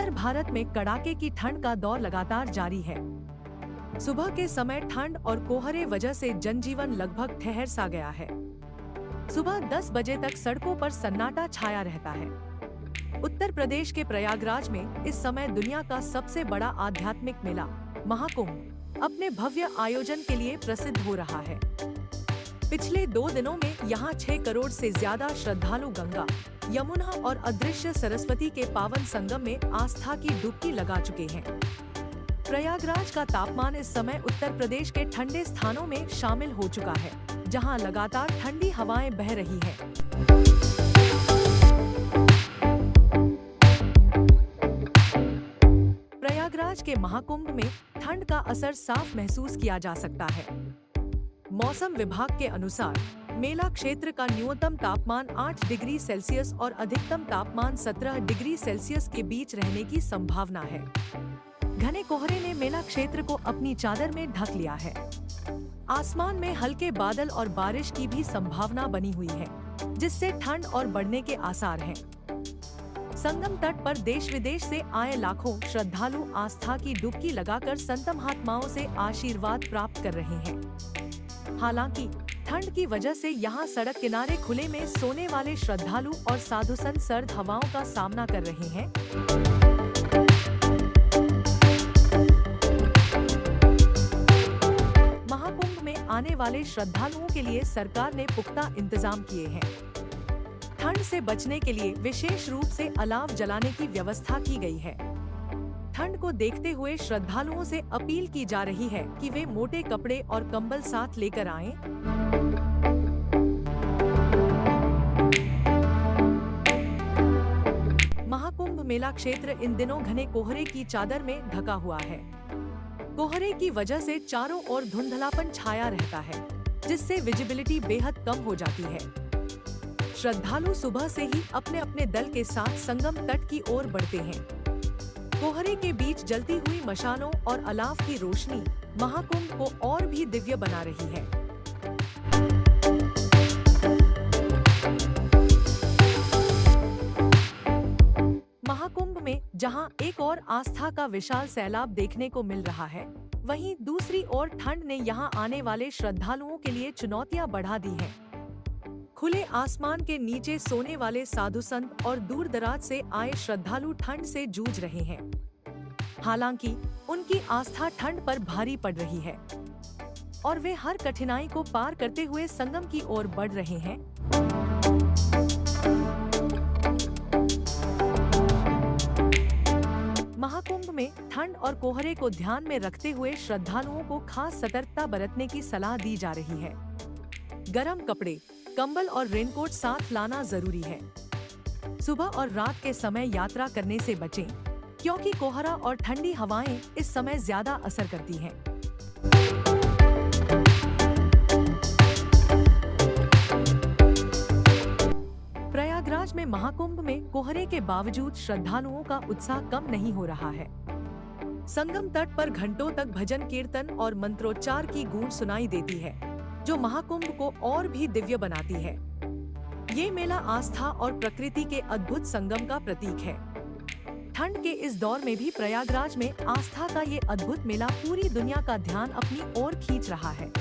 उत्तर भारत में कड़ाके की ठंड का दौर लगातार जारी है। सुबह के समय ठंड और कोहरे वजह से जनजीवन लगभग ठहर सा गया है। सुबह 10 बजे तक सड़कों पर सन्नाटा छाया रहता है। उत्तर प्रदेश के प्रयागराज में इस समय दुनिया का सबसे बड़ा आध्यात्मिक मेला महाकुंभ अपने भव्य आयोजन के लिए प्रसिद्ध हो रहा है। पिछले 2 दिनों में यहाँ 6 करोड़ से ज्यादा श्रद्धालु गंगा, यमुना और अदृश्य सरस्वती के पावन संगम में आस्था की डुबकी लगा चुके हैं। प्रयागराज का तापमान इस समय उत्तर प्रदेश के ठंडे स्थानों में शामिल हो चुका है, जहां लगातार ठंडी हवाएं बह रही हैं। प्रयागराज के महाकुंभ में ठंड का असर साफ महसूस किया जा सकता है। मौसम विभाग के अनुसार मेला क्षेत्र का न्यूनतम तापमान 8 डिग्री सेल्सियस और अधिकतम तापमान 17 डिग्री सेल्सियस के बीच रहने की संभावना है। घने कोहरे ने मेला क्षेत्र को अपनी चादर में ढक लिया है। आसमान में हल्के बादल और बारिश की भी संभावना बनी हुई है, जिससे ठंड और बढ़ने के आसार हैं। संगम तट पर देश विदेश से आए लाखों श्रद्धालु आस्था की डुबकी लगाकर संत महात्माओं से आशीर्वाद प्राप्त कर रहे हैं। हालांकि ठंड की वजह से यहाँ सड़क किनारे खुले में सोने वाले श्रद्धालु और साधु संत सर्द हवाओं का सामना कर रहे हैं। महाकुंभ में आने वाले श्रद्धालुओं के लिए सरकार ने पुख्ता इंतजाम किए हैं। ठंड से बचने के लिए विशेष रूप से अलाव जलाने की व्यवस्था की गई है। ठंड को देखते हुए श्रद्धालुओं से अपील की जा रही है कि वे मोटे कपड़े और कंबल साथ लेकर आएं। महाकुंभ मेला क्षेत्र इन दिनों घने कोहरे की चादर में ढका हुआ है। कोहरे की वजह से चारों ओर धुंधलापन छाया रहता है, जिससे विजिबिलिटी बेहद कम हो जाती है। श्रद्धालु सुबह से ही अपने अपने दल के साथ संगम तट की ओर बढ़ते हैं। कोहरे के बीच जलती हुई मशालों और अलाव की रोशनी महाकुंभ को और भी दिव्य बना रही है। महाकुंभ में जहां एक और आस्था का विशाल सैलाब देखने को मिल रहा है, वहीं दूसरी ओर ठंड ने यहां आने वाले श्रद्धालुओं के लिए चुनौतियां बढ़ा दी हैं। खुले आसमान के नीचे सोने वाले साधु संत और दूर दराज से आए श्रद्धालु ठंड से जूझ रहे हैं। हालांकि उनकी आस्था ठंड पर भारी पड़ रही है और वे हर कठिनाई को पार करते हुए संगम की ओर बढ़ रहे हैं। महाकुंभ में ठंड और कोहरे को ध्यान में रखते हुए श्रद्धालुओं को खास सतर्कता बरतने की सलाह दी जा रही है। गर्म कपड़े, कंबल और रेनकोट साथ लाना जरूरी है। सुबह और रात के समय यात्रा करने से बचें, क्योंकि कोहरा और ठंडी हवाएं इस समय ज्यादा असर करती हैं। प्रयागराज में महाकुंभ में कोहरे के बावजूद श्रद्धालुओं का उत्साह कम नहीं हो रहा है। संगम तट पर घंटों तक भजन कीर्तन और मंत्रोच्चार की गूंज सुनाई देती है, जो महाकुंभ को और भी दिव्य बनाती है। ये मेला आस्था और प्रकृति के अद्भुत संगम का प्रतीक है। ठंड के इस दौर में भी प्रयागराज में आस्था का ये अद्भुत मेला पूरी दुनिया का ध्यान अपनी ओर खींच रहा है।